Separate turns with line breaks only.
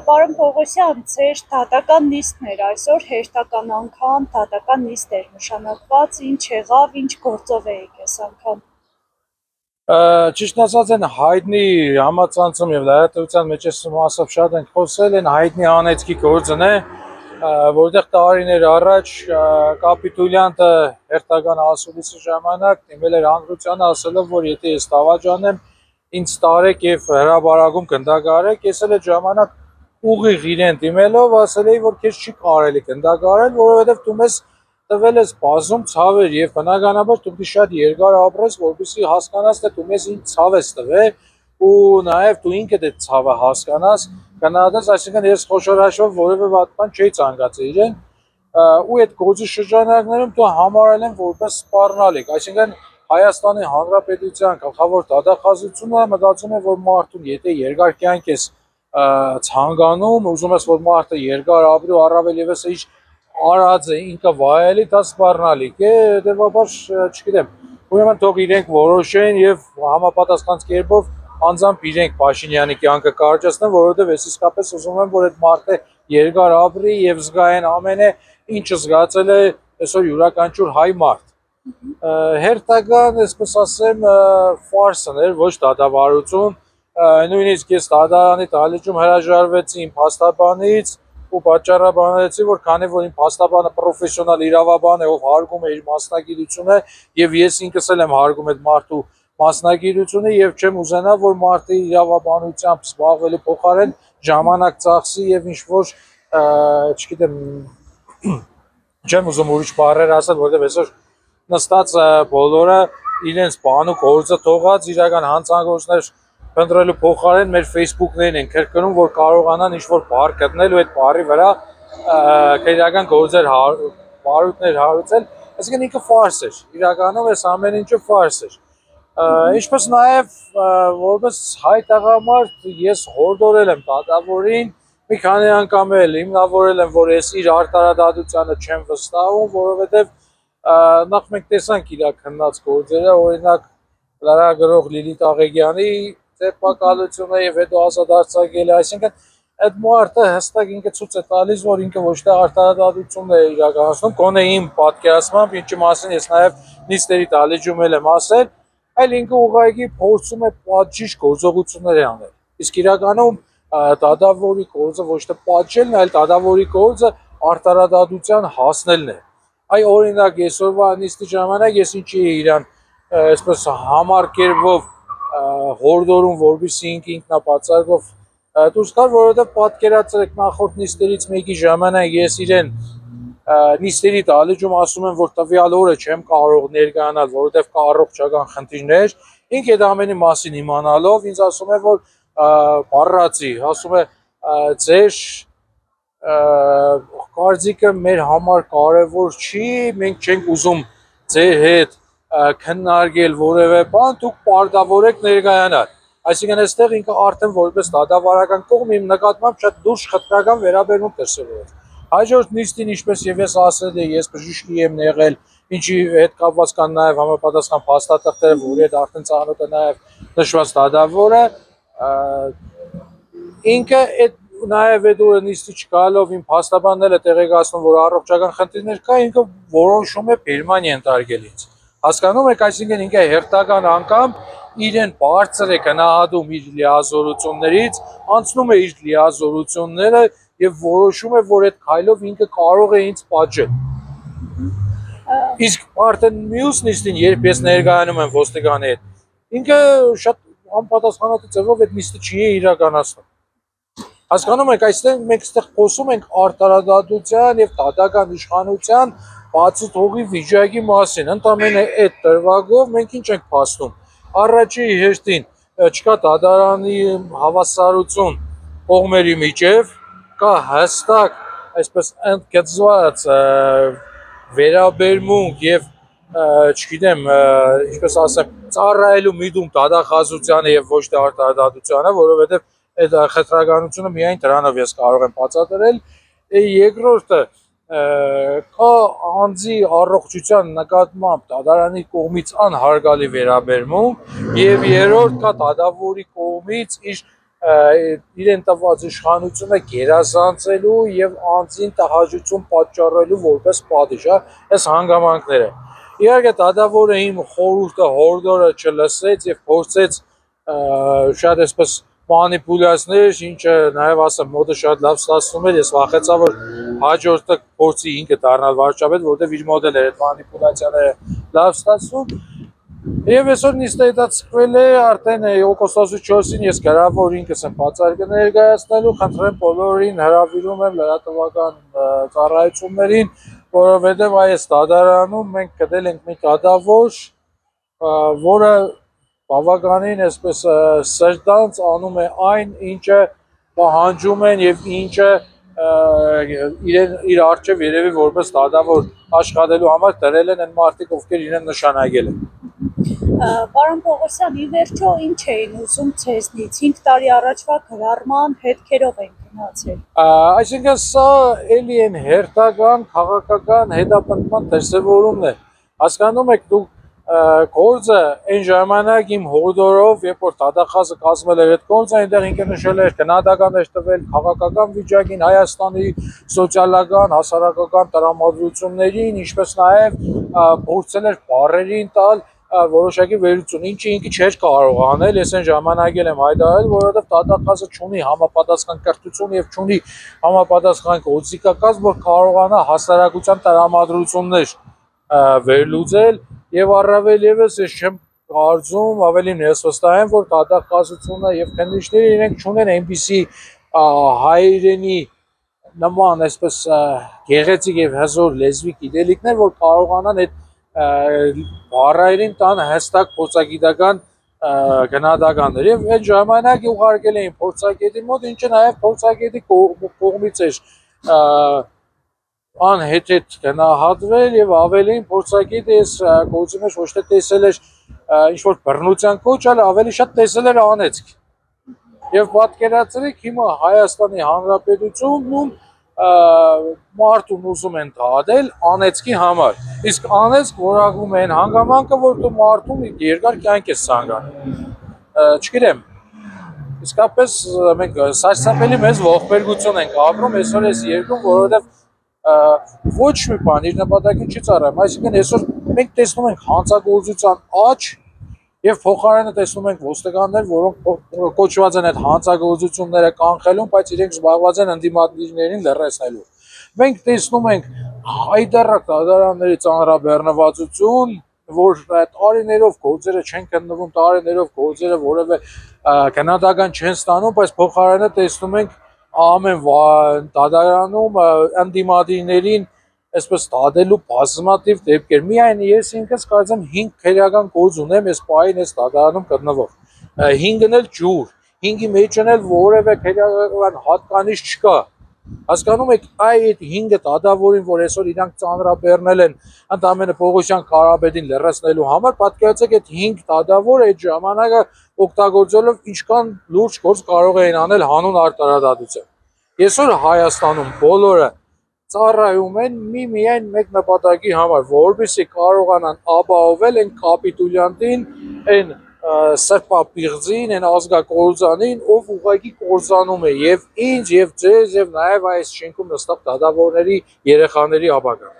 Պարոն Պողոսյան, ձեր դատական նիստն էր այսօր, հերթական անգամ դատական նիստ էր նշանակված, ինչ եղավ, ինչ գործով եք այս անգամ։
Ճիշտ ասած են հայտնի համացանցում եւ լրատվության մեջ այս մասով շատ ենք խոսել, են հայտնի անեծքի գործն է, որտեղ տարիներ առաջ կապիտուլյանտը հերթական ասուլիսի ժամանակ դիմել էր հանրությանը ասելով, որ եթե ես դավաճանեմ, ինձ տարեք եւ հրաբարակում գնդակարեք, ես էլ այդ ժամանակ ուղիղ իրեն դիմելով ասել էի, որ քեզ չի կարելի գնդակարել, որովհետեւ դու մեզ տվել ես բազում ցավեր եւ բնականաբար դու պիտի շատ երկար ապրես, որպեսզի հասկանաս, թե դու մեզ ինչ ցավ ես տվել ու նաեւ դու ինքդ այդ ցավը հասկանաս, գնահատես, այսինքն ես խոշոր հաշվով որևէ վատ բան չի ցանկացել իրեն ու այդ գործի շրջանակներում դու համարել են որպես սպառնալիք, այսինքն Հայաստանի Հանրապետության գլխավոր դատախազությունը մտածում է, որ մարդուն եթե երկար կյանք ես ցանկանում, ուզում ես որ մարդը երկար ապրի ու առավել եւս ինչ արած է ինքը վայելի, դա սպառնալիք է, հետեւաբար չգիտեմ, ուրեմն թող իրենք որոշեն եւ համապատասխան կերպով անձամբ իրենք Փաշինյանի կյանքը կարճացնեն, որովհետեւ ես իսկապես ուզում եմ, որ այդ մարդը երկար ապրի եւ զգային ամենը, ինչը զգացել է այսօր յուրաքանչյուր հայ մարդ։ Հերթական, այսպես ասեմ, ֆարսն էր, ոչ դատավարություն, նույնիսկ ես դատարանի դահլիճում հրաժարվեցի իմ փաստաբանից ու պատճառաբանեցի, որ քանի որ իմ փաստաբանը պրոֆեսիոնալ իրավաբան է, ով հարգում է իր մասնագիտությունը եւ ես ինքս էլ եմ հարգում այդ մարդու մասնագիտությունը եւ չեմ ուզենա, որ մարդը իրավաբանությամբ զբաղվելու փոխարեն ժամանակ ծախսի եւ ինչ որ, չգիտեմ, չեմ ուզում ուրիշ բառեր ասել, որովհետեւ այսօր նստած բոլորը իրենց բան ու գործը թողած իրական հանցագործներ փնտրելու փոխարեն մեր Facebook-ներին են քրկնում, որ կարողանան ինչ-որ բառ գտնել ու այդ բառի վրա քրեական գործեր բարույթներ հարուցել, այսինքն ինքը ֆարս էր, իրականում այս ամեն ինչը ֆարս էր։ Ինչպես նաև որպես հայ տղամարդ ես հորդորել եմ դատավորին, մի քանի անգամ էլ հիմնավորել եմ, որ ես իր արտարադատությանը չեմ վստահում, որովհետև նախ մենք տեսանք իր քննած գործերը, օրինակ լրագրող Լիլիթ Աղեգյանի ձերբակալությունը եւ հետո ազատարձակելը, այսինքն այդ մարդը հստակ ինքը ցույց է տալիս, որ ինքը ոչ թե արտարադատություն է իրականացնում, գոնե իմ պատկերացմամբ, ինչի մասին ես նաեւ նիստերի դահլիճում եմ ասել, այլ ինքը ուղղակի փորձում է պատժիչ գործողություններ անել։ Իսկ իրականում դատավորի գործը ոչ թե պատժելն, այլ դատավորի գործը արտարադատության հասնելն է։ Այ օրինակ այսօրվա նիստի ժամանակ ես ինչի իրան այսպես համառ կերպով հորդորում, որպեսզի ինքնապատասխանով դուրս գար, որովհետև պատկերացրեք նախորդ նիստերից մեկի ժամանակ ես իրեն նիստերի դահլիճում ասում եմ, որ տվյալ օրը չեմ կարող ներկայանալ, որովհետև կա առողջական խնդիրներ, ինքը այդ ամենի մասին իմանալով ինձ ասում է, որ բառացի, ասում է ձեր կարծիքը մեր համար կարևոր չի, մենք չենք ուզում ձեր հետ քննարկել որևէ բան, դուք պարտավոր եք ներկայանալ։ Այսինքն այստեղ ինքը արդեն որպես դատավարական կողմ իմ նկատմամբ շատ դուրս խտրական վերաբերմունք դրսևորեց։ Հաջորդ նիստին, ինչպես եւ ես ասել եմ, ես բժշկի եմ եղել, ինչի հետ կապված կան նաեւ համապատասխան փաստաթղթերը, որի հետ արդեն ծանոթ է նաեւ նշված դատավորը, ինքը այդ նաեւ այդ օրը նիստի չգալով իմ փաստաբանները տեղեկացնում, որ առողջական խնդիրներ կա, ինքը որոշում է բերման ենթարկել ինձ։ Հասկանում եք, այսինքն ինքը հերթական անգամ իրեն բարձր է գնահատում իր լիազորություններից, անցնում է իր լիազորությունները եւ որոշում է, որ այդ քայլով ինքը կարող է ինձ պատժել։ Իսկ արդեն մյուս նիստին, երբ ես ներկայանում եմ ոստիկանի հետ, ինքը շատ անպատասխանատու ձևով այդ նիստը չի իրականացնում։ Հասկանում եք, այստեղ մենք այստեղ խոսում ենք արտարադատության եւ դատական իշխանության բացի թողի վիճակի մասին, ընդամենը այդ դրվագով մենք ինչ ենք փաստում։ Առաջի հերթին չկա դատարանի հավասարություն կողմերի միջև, կա հստակ այսպես ընդգծված վերաբերմունք եւ չգիտեմ, ինչպես ասեմ, ծառայելու միտում դատախազությանը եւ ոչ թե արտարադատությանը, որովհետեւ այդ խտրականությունը միայն դրանով ես կարող եմ բացատրել։ Երկրորդը կա անձի առողջության նկատմամբ դատարանի կողմից անհարգալի վերաբերմունք եւ երրորդ կա դատավորի կողմից իր իրեն տված իշխանությունը գերազանցելու եւ անձին տհաճություն պատճառելու որպես պատիժ, այս հանգամանքները։ Իհարկե դատավորը իմ խորհուրդը հորդորը չլսեց եւ փորձեց շատ այսպես մանիպուլյացիաներ, ինչը նաեւ ասեմ մոտը շատ լավ ստացվում էր, ես վախեցա որ հաջորդը փորձի ինքը դառնալ վարչապետ, որտեղ իր մոդել էր այդ մանիպուլյացիաները լավ ստացվում։ Եվ այսօր նիստը հետաձգվել է արդեն օգոստոսի 4-ին ես գրավոր ինքս եմ բացարկը ներկայացնելու, խնդրեմ բոլորին հրավիրում եմ լրատվական ծառայություններին, որովհետև այս դատարանում մենք գտել ենք մի դատավոր, որը բավականին այսպես սրտանց անում է այն, ինչը պահանջում են եւ ինչը իր առջև երևի որպես դատավոր աշխատելու համար դրել են այն մարդիկ, ովքեր իրեն նշանակել են։
Պարոն Պողոսյան, ի վերջո ինչ էին ուզում ցեզնից 5 տարի առաջվա գրառման հետքերով են գնացել։
Այսինքն սա էլի են հերթական քաղաքական հետապնդման դրսևորումն է։ Հասկանում եք դուք գործը այն ժամանակ իմ հորդորով, երբ որ դատախազը կազմել էր այդ գործը, այնտեղ ինքը նշել էր գնահատական էր տվել քաղաքական վիճակին, Հայաստանի սոցիալական, հասարակական տրամադրություններին, ինչպես նաև փորձել էր բառերին տալ որոշակի վերություն, ինչը ինքը չէր կարող անել, ես այն ժամանակ եմ հայտարարել, որովհետև դատախազը չունի համապատասխան կրթություն եւ չունի համապատասխան գործիքակազմ, որ կարողանա հասարակության տրամադրություններ վերլուծել եւ առավել եւս ես չեմ կարծում, ավելին ես վստահ եմ, որ դատախազությունը եւ քննիչները իրենք չունեն այնպիսի հայրենի նման այսպես գեղեցիկ եւ հզոր լեզվի գիտելիքներ, որ կարողանան այդ բառերին տան հստակ փորձագիտական գնահատականներ եւ այդ ժամանակ ուղարկել էին փորձագետի մոտ, ինչը նաեւ փորձագետի կողմից էր անհետ գնահատվել եւ ավելին փորձագետը այս գործի մեջ ոչ թե տեսել էր ինչ որ բռնության կոչ, այլ ավելի շատ տեսել էր անեծք։ Եվ պատկերացրեք հիմա Հայաստանի Հանրապետությունում մարդուն ուզում են դադել անեծքի համար։ Իսկ անեծք որակում են հանգամանքը, որ դու մարդուն երկար կյանք ես ցանկանում։ Չգիտեմ։ Իսկապես մենք սարսափելի մեծ ողբերգություն ենք ապրում այսօր այս երկրում, որովհետև ոչ մի բան իր նպատակին չի ծառայում, այսինքն այսօր մենք տեսնում ենք հանցագործության աճ եւ փոխարենը տեսնում ենք ոստիկաններ, որոնք կոչված են այդ հանցագործությունները կանխելուն, բայց իրենք զբաղված են ընդդիմադիրներին լրացնելու։ Մենք տեսնում ենք հայտարարակ դատարանների ծանրաբեռնվածություն, որ տարիներով գործերը չեն գտնվում, տարիներով գործերը որևէ գնահատական չեն ստանում, բայց փոխարենը տեսնում ենք ամեն դատարանում ընդդիմադիրներին այսպես դատելու բազմաթիվ դեպքեր։ Միայն ես ինքս կարծեմ 5 քերական գործ ունեմ այս պահին այս դատարանում գտնվող։ 5-ն էլ ջուր, 5-ի մեջն էլ որևէ քերական հատկանիշ չկա։ Հասկանում եք, այդ 5 դատավորին, որ այսօր իրանք ծանրաբեռնել են ընդամենը Պողոսյան Կարապետին լրացնելու համար, պատկերացրեք այդ 5 դատավորը այդ ժամանակը օգտագործելով ինչքան լուրջ գործ կարող էին անել հանուն արտարադատության։ Այսօր Հայաստանում բոլորը ծառայում են միայն մեկ նպատակի համար, որովհետեւ կարողանան ապահովել են կապիտուլյանտին, այն սրբապիղձին, այն ազգակործանին, ով ուղղակի կործանում է եւ ինձ եւ ձեզ եւ նաեւ այս շենքում նստած դատավորների երեխաների ապագան։